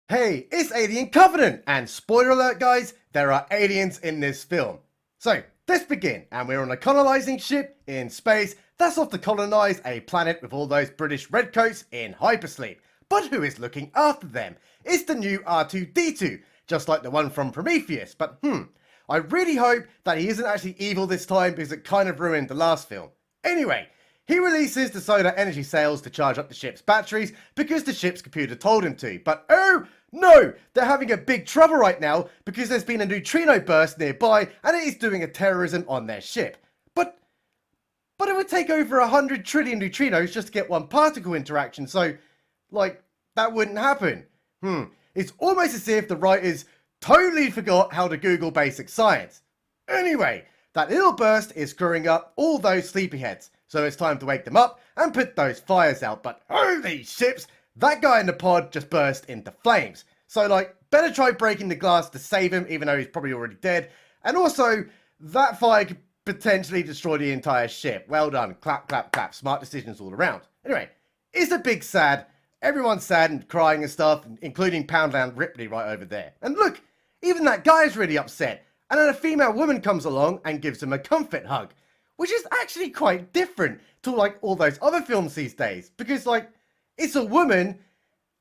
Hey, it's Alien Covenant, and spoiler alert guys, there are aliens in this film. So, let's begin, and we're on a colonizing ship in space that's off to colonize a planet with all those British redcoats in hypersleep. But who is looking after them? It's the new R2-D2, just like the one from Prometheus, but I really hope that he isn't actually evil this time because it kind of ruined the last film. Anyway, he releases the solar energy cells to charge up the ship's batteries because the ship's computer told him to. But oh no! They're having a big trouble right now because there's been a neutrino burst nearby and it is doing a terrorism on their ship. But it would take over 100 trillion neutrinos just to get one particle interaction, so, like, that wouldn't happen. It's almost as if the writers totally forgot how to Google basic science. Anyway, that little burst is screwing up all those sleepyheads. So it's time to wake them up and put those fires out. But holy ships, that guy in the pod just burst into flames. So like, better try breaking the glass to save him, even though he's probably already dead. And also, that fire could potentially destroy the entire ship. Well done. Clap, clap, clap. Smart decisions all around. Anyway, it's a big sad. Everyone's sad and crying and stuff, including Poundland Ripley right over there. And look, even that guy is really upset. And then a female woman comes along and gives him a comfort hug. Which is actually quite different to like all those other films these days. Because like, it's a woman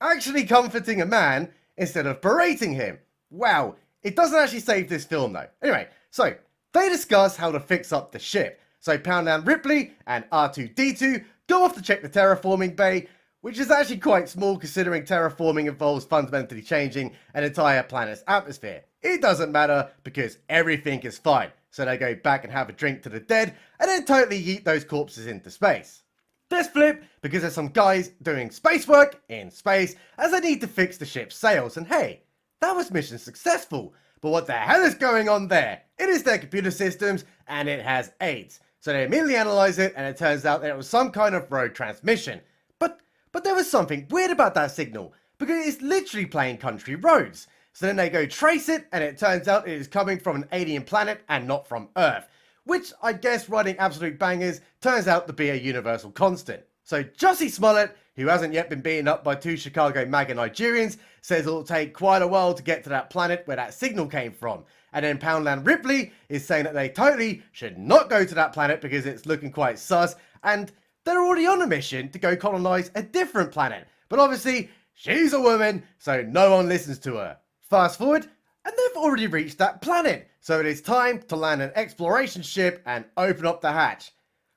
actually comforting a man instead of berating him. Wow, it doesn't actually save this film though. Anyway, so they discuss how to fix up the ship. So Poundland Ripley and R2-D2 go off to check the terraforming bay, which is actually quite small considering terraforming involves fundamentally changing an entire planet's atmosphere. It doesn't matter because everything is fine. So they go back and have a drink to the dead and then totally yeet those corpses into space. Let's flip because there's some guys doing space work in space as they need to fix the ship's sails, and hey, that was mission successful. But what the hell is going on there? It is their computer systems and it has AIDS. So they immediately analyze it and it turns out that it was some kind of rogue transmission. But there was something weird about that signal because it's literally playing country roads. So then they go trace it and it turns out it is coming from an alien planet and not from Earth. Which I guess writing absolute bangers turns out to be a universal constant. So Jussie Smollett, who hasn't yet been beaten up by two Chicago MAGA Nigerians, says it'll take quite a while to get to that planet where that signal came from. And then Poundland Ripley is saying that they totally should not go to that planet because it's looking quite sus and they're already on a mission to go colonize a different planet. But obviously, she's a woman, so no one listens to her. Fast forward, and they've already reached that planet, so it is time to land an exploration ship and open up the hatch.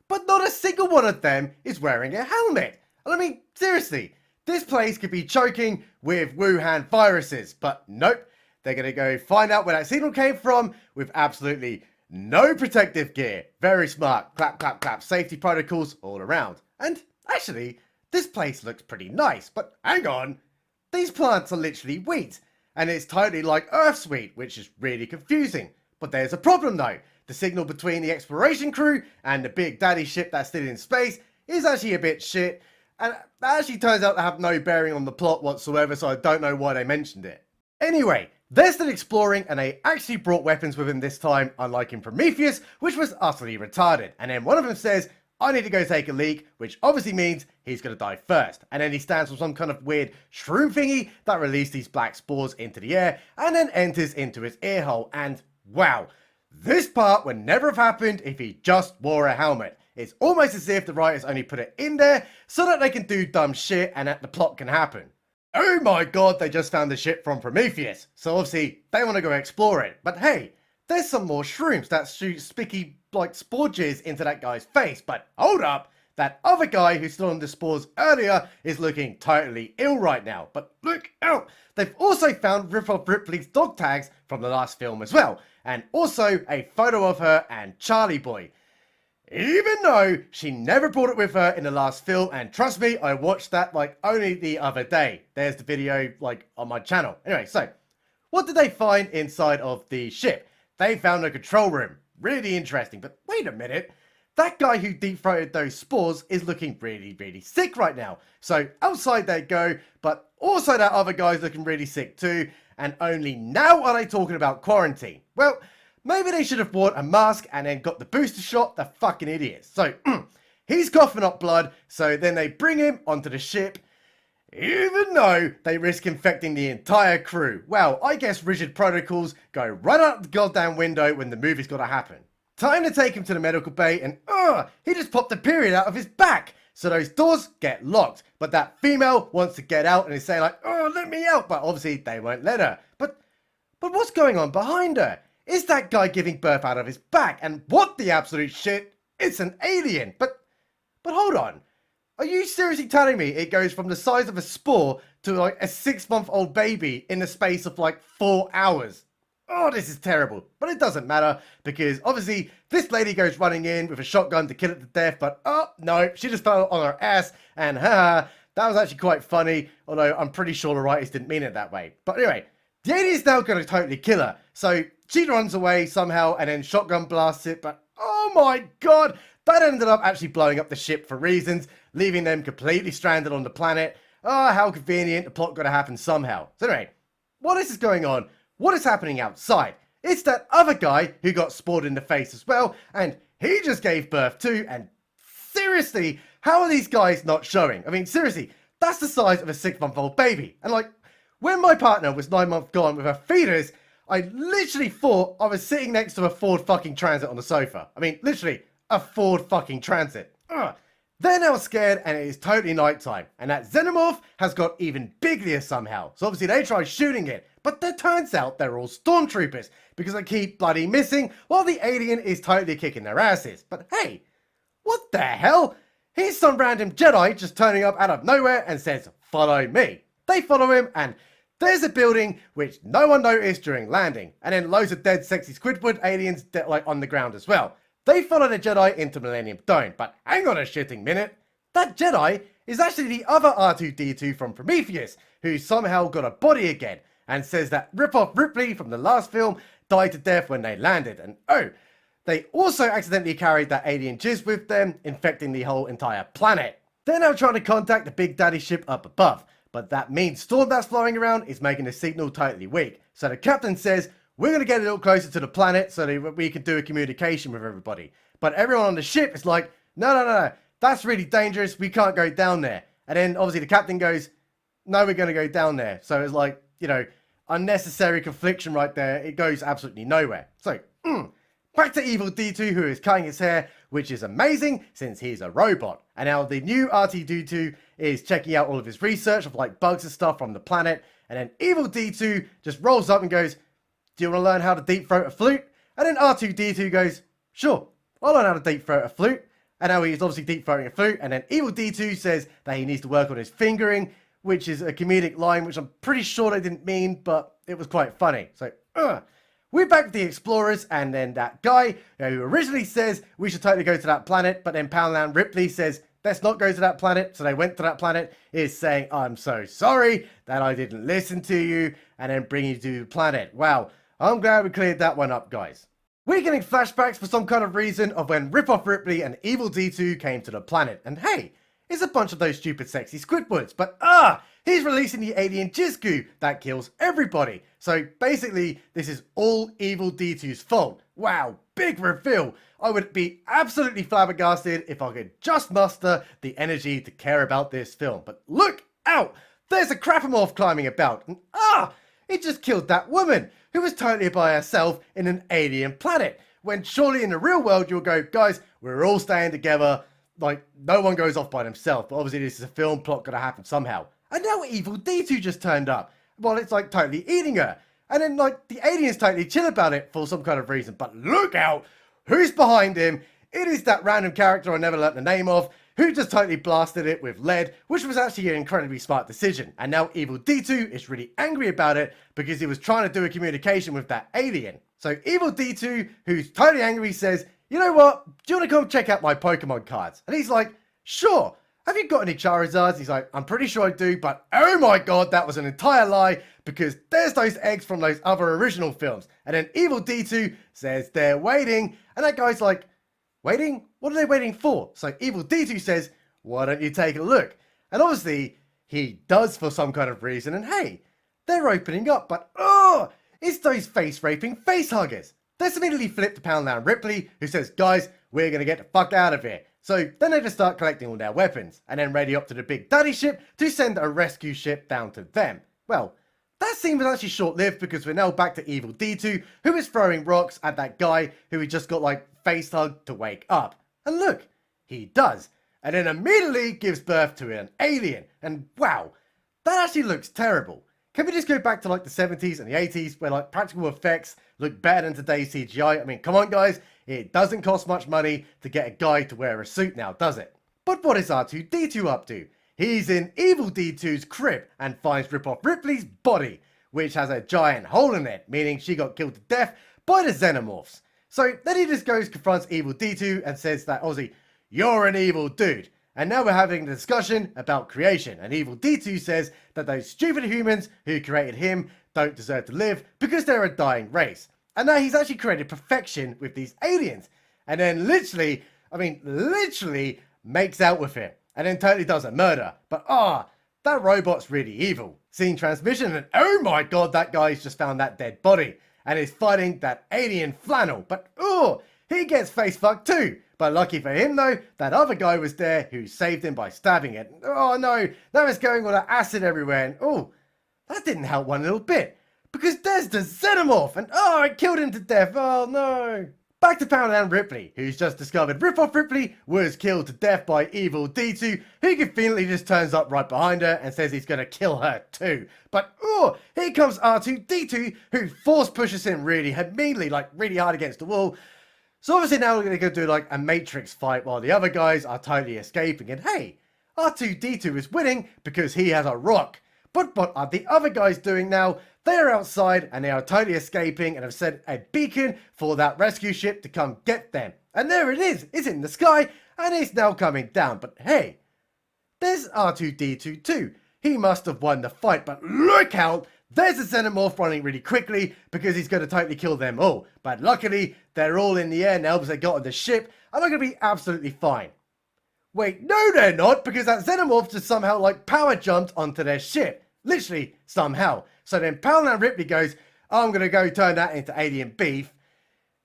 But not a single one of them is wearing a helmet. And I mean, seriously, this place could be choking with Wuhan viruses, but nope, they're gonna go find out where that signal came from with absolutely no protective gear. Very smart. Clap, clap, clap. Safety protocols all around. And actually, this place looks pretty nice, but hang on, these plants are literally wheat. And it's totally like Earth's wheat, which is really confusing. But there's a problem though. The signal between the exploration crew and the big daddy ship that's still in space is actually a bit shit. And that actually turns out to have no bearing on the plot whatsoever, so I don't know why they mentioned it. Anyway, they're still exploring and they actually brought weapons with them this time, unlike in Prometheus, which was utterly retarded. And then one of them says, I need to go take a leak, which obviously means he's going to die first. And then he stands on some kind of weird shroom thingy that releases these black spores into the air and then enters into his ear hole. And wow, this part would never have happened if he just wore a helmet. It's almost as if the writers only put it in there so that they can do dumb shit and that the plot can happen. Oh my god, they just found the ship from Prometheus. So obviously they want to go explore it. But hey, there's some more shrooms that shoot spiky like spore jizz into that guy's face. But hold up, that other guy who stood on the spores earlier is looking totally ill right now. But look out, they've also found Rip-Off Ripley's dog tags from the last film as well. And also a photo of her and Charlie Boy. Even though she never brought it with her in the last film, and trust me, I watched that like only the other day. There's the video like on my channel. Anyway, so what did they find inside of the ship? They found a control room. Really interesting, but wait a minute. That guy who deep-throated those spores is looking really sick right now. So outside they go, but also that other guy's looking really sick too. And only now are they talking about quarantine. Well, maybe they should have worn a mask and then got the booster shot. They're fucking idiots. So he's coughing up blood. So then they bring him onto the ship. even though they risk infecting the entire crew. Well, I guess rigid protocols go right out the goddamn window when the movie's gotta happen. Time to take him to the medical bay and he just popped a period out of his back. So those doors get locked, but that female wants to get out and is saying like, oh, let me out, but obviously they won't let her. But what's going on behind her? Is that guy giving birth out of his back? And what the absolute shit? It's an alien. But hold on. Are you seriously telling me it goes from the size of a spore to like a 6-month-old baby in the space of like 4 hours? Oh, this is terrible. But it doesn't matter because obviously this lady goes running in with a shotgun to kill it to death. But oh no, she just fell on her ass and that was actually quite funny. Although I'm pretty sure the writers didn't mean it that way. But anyway, the alien's now going to totally kill her. So she runs away somehow and then shotgun blasts it. But oh my god, that ended up actually blowing up the ship for reasons, leaving them completely stranded on the planet. Oh, how convenient. The plot got to happen somehow. So anyway, while this is going on, what is happening outside? It's that other guy who got spored in the face as well, and he just gave birth too, and seriously, how are these guys not showing? I mean, seriously, that's the size of a 6-month-old baby. And like, when my partner was 9 months gone with her fetus, I literally thought I was sitting next to a Ford fucking Transit on the sofa. I mean, literally, a Ford fucking Transit. Ugh. They're now scared and it is totally nighttime. And that xenomorph has got even bigger somehow. So obviously they try shooting it. But it turns out they're all stormtroopers. Because they keep bloody missing while the alien is totally kicking their asses. But hey, what the hell? Here's some random Jedi just turning up out of nowhere and says, follow me. They follow him and there's a building which no one noticed during landing. And then loads of dead sexy Squidward aliens like on the ground as well. They follow the Jedi into Millennium Dome, but hang on a shitting minute. That Jedi is actually the other R2-D2 from Prometheus, who somehow got a body again, and says that Rip-Off Ripley from the last film died to death when they landed. And oh, they also accidentally carried that alien jizz with them, infecting the whole entire planet. They're now trying to contact the Big Daddy ship up above, but that mean storm that's flowing around is making the signal totally weak. So the captain says, we're going to get a little closer to the planet so that we can do a communication with everybody. But everyone on the ship is like, no, that's really dangerous. We can't go down there. And then obviously the captain goes, no, we're going to go down there. So it's like, you know, unnecessary confliction right there. It goes absolutely nowhere. So, back to Evil D2, who is cutting his hair, which is amazing since he's a robot. And now the new RT-D2 is checking out all of his research of like bugs and stuff from the planet. And then Evil D2 just rolls up and goes, do you want to learn how to deep throat a flute? And then R2-D2 goes, sure, I'll learn how to deep throat a flute. And now he's obviously deep throating a flute. And then Evil D2 says that he needs to work on his fingering, which is a comedic line, which I'm pretty sure they didn't mean, but it was quite funny. So, we're back with the explorers, and then that guy who originally says we should totally go to that planet, but then Poundland Ripley says, let's not go to that planet. So they went to that planet, is saying, I'm so sorry that I didn't listen to you, and then bring you to the planet. Wow. I'm glad we cleared that one up, guys. We're getting flashbacks for some kind of reason of when Rip-Off Ripley and Evil D2 came to the planet. And hey, it's a bunch of those stupid sexy Squidwards. But he's releasing the alien jizz goo that kills everybody. So basically, this is all Evil D2's fault. Wow, big reveal. I would be absolutely flabbergasted if I could just muster the energy to care about this film. But look out! There's a crapamorph climbing about. And it just killed that woman who was totally by herself in an alien planet. When surely in the real world you'll go, guys, we're all staying together. Like, no one goes off by themselves. But obviously this is a film plot gonna happen somehow. And now Evil D2 just turned up. Well, it's like totally eating her. And then like the aliens totally chill about it for some kind of reason. But look out! Who's behind him? It is that random character I never learnt the name of, who just totally blasted it with lead, which was actually an incredibly smart decision. And now Evil D2 is really angry about it because he was trying to do a communication with that alien. So Evil D2, who's totally angry, says, you know what? Do you want to come check out my Pokemon cards? And he's like, sure. Have you got any Charizards? He's like, I'm pretty sure I do, but oh my god, that was an entire lie because there's those eggs from those other original films. And then Evil D2 says they're waiting, and that guy's like, waiting? What are they waiting for? So Evil D2 says, why don't you take a look? And obviously, he does for some kind of reason. And hey, they're opening up. But it's those face-raping face huggers. This immediately flipped to Poundland Ripley, who says, guys, we're going to get the fuck out of here. So then they just start collecting all their weapons, and then ready up to the Big Daddy ship to send a rescue ship down to them. Well, that scene was actually short-lived because we're now back to Evil D2, who is throwing rocks at that guy who he just got like face hugged to wake up. And look, he does. And then immediately gives birth to an alien. And wow, that actually looks terrible. Can we just go back to like the 70s and the 80s where like practical effects look better than today's CGI? I mean, come on guys, it doesn't cost much money to get a guy to wear a suit now, does it? But what is R2-D2 up to? He's in Evil D2's crib and finds Rip-Off Ripley's body, which has a giant hole in it, meaning she got killed to death by the Xenomorphs. So then he just goes, confronts Evil D2 and says that, Ozzy, you're an evil dude. And now we're having a discussion about creation. And Evil D2 says that those stupid humans who created him don't deserve to live because they're a dying race. And now he's actually created perfection with these aliens. And then literally makes out with him. And then totally does a murder. But that robot's really evil. Scene transmission and oh my god, that guy's just found that dead body. And is fighting that alien flannel. But he gets face fucked too. But lucky for him though, that other guy was there who saved him by stabbing it. Oh no, that was going all that acid everywhere. And that didn't help one little bit. Because there's the Xenomorph and it killed him to death. Oh no. Back to Poundland Ripley, who's just discovered Rip-Off Ripley was killed to death by Evil D2, who conveniently just turns up right behind her and says he's going to kill her too. But here comes R2-D2, who force pushes him really meanly, like really hard against the wall. So obviously now we're going to go do like a Matrix fight while the other guys are totally escaping. And hey, R2-D2 is winning because he has a rock. But what are the other guys doing now? They are outside and they are totally escaping and have set a beacon for that rescue ship to come get them. And there it is. It's in the sky and it's now coming down. But hey, there's R2-D2 too. He must have won the fight. But look out. There's a Xenomorph running really quickly because he's going to totally kill them all. But luckily, they're all in the air now because they got on the ship and they're going to be absolutely fine. Wait, no they're not, because that Xenomorph just somehow like power jumped onto their ship. Literally, somehow. So then Poundland Ripley goes, I'm going to go turn that into alien beef.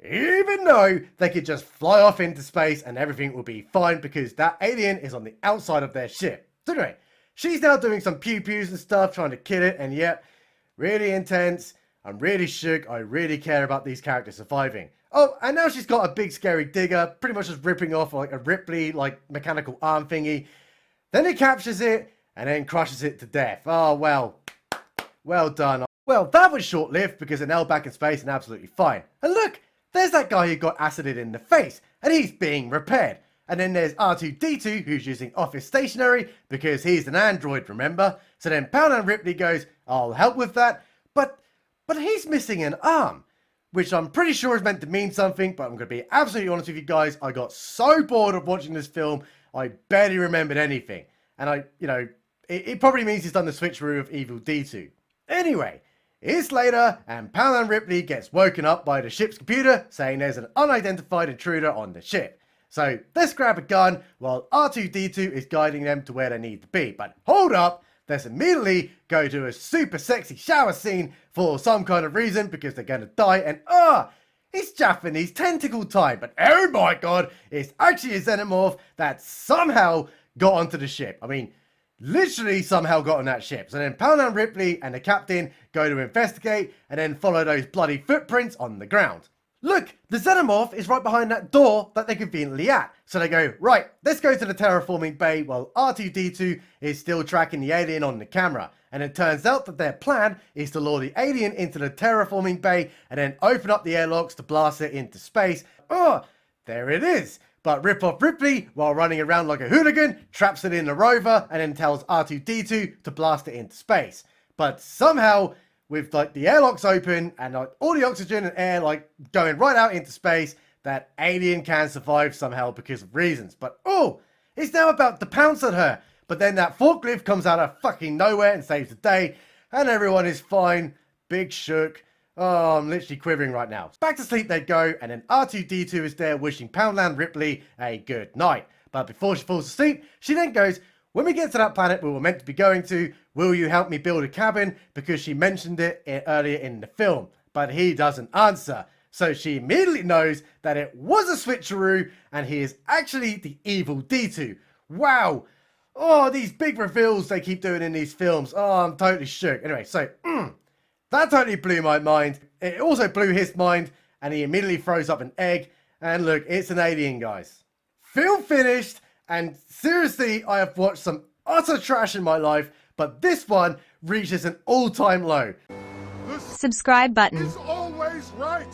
Even though they could just fly off into space and everything will be fine because that alien is on the outside of their ship. So anyway, she's now doing some pew-pews and stuff, trying to kill it, and yep, really intense. I'm really shook. I really care about these characters surviving. Oh, and now she's got a big scary digger, pretty much just ripping off like a Ripley, like mechanical arm thingy. Then he captures it and then crushes it to death. Oh, well done. Well, that was short-lived because they're now back in space and absolutely fine. And look, there's that guy who got acided in the face and he's being repaired. And then there's R2-D2 who's using office stationery because he's an android, remember? So then Poundland Ripley goes, I'll help with that. But he's missing an arm, which I'm pretty sure is meant to mean something, but I'm going to be absolutely honest with you guys. I got so bored of watching this film, I barely remembered anything. And it probably means he's done the switcheroo of Evil D2. Anyway, it's later, and Poundland Ripley gets woken up by the ship's computer saying there's an unidentified intruder on the ship. So let's grab a gun while R2-D2 is guiding them to where they need to be. But hold up, let's immediately go to a super sexy shower scene for some kind of reason because they're going to die. And it's Japanese tentacle time. But oh my god, it's actually a Xenomorph that somehow got onto the ship. I mean, literally somehow got on that ship. So then Poundland Ripley and the captain go to investigate and then follow those bloody footprints on the ground. Look, the Xenomorph is right behind that door that they're conveniently at. So they go, right, let's go to the terraforming bay while R2-D2 is still tracking the alien on the camera. And it turns out that their plan is to lure the alien into the terraforming bay and then open up the airlocks to blast it into space. There it is. But Rip-Off Ripley, while running around like a hooligan, traps it in the rover and then tells R2-D2 to blast it into space. But somehow, with like the airlocks open and like all the oxygen and air like going right out into space, that alien can survive somehow because of reasons. But it's now about to pounce at her. But then that forklift comes out of fucking nowhere and saves the day, and everyone is fine. Big shook. Oh, I'm literally quivering right now. Back to sleep they go, and then R2-D2 is there wishing Poundland Ripley a good night. But before she falls asleep, she then goes, when we get to that planet we were meant to be going to, will you help me build a cabin? Because she mentioned it earlier in the film. But he doesn't answer. So she immediately knows that it was a switcheroo and he is actually the evil D2. Wow. Oh, these big reveals they keep doing in these films. Oh, I'm totally shook. Anyway, so that totally blew my mind. It also blew his mind and he immediately throws up an egg. And look, it's an alien, guys. Film finished, and seriously, I have watched some utter trash in my life, but this one reaches an all-time low. Subscribe button. Is always right.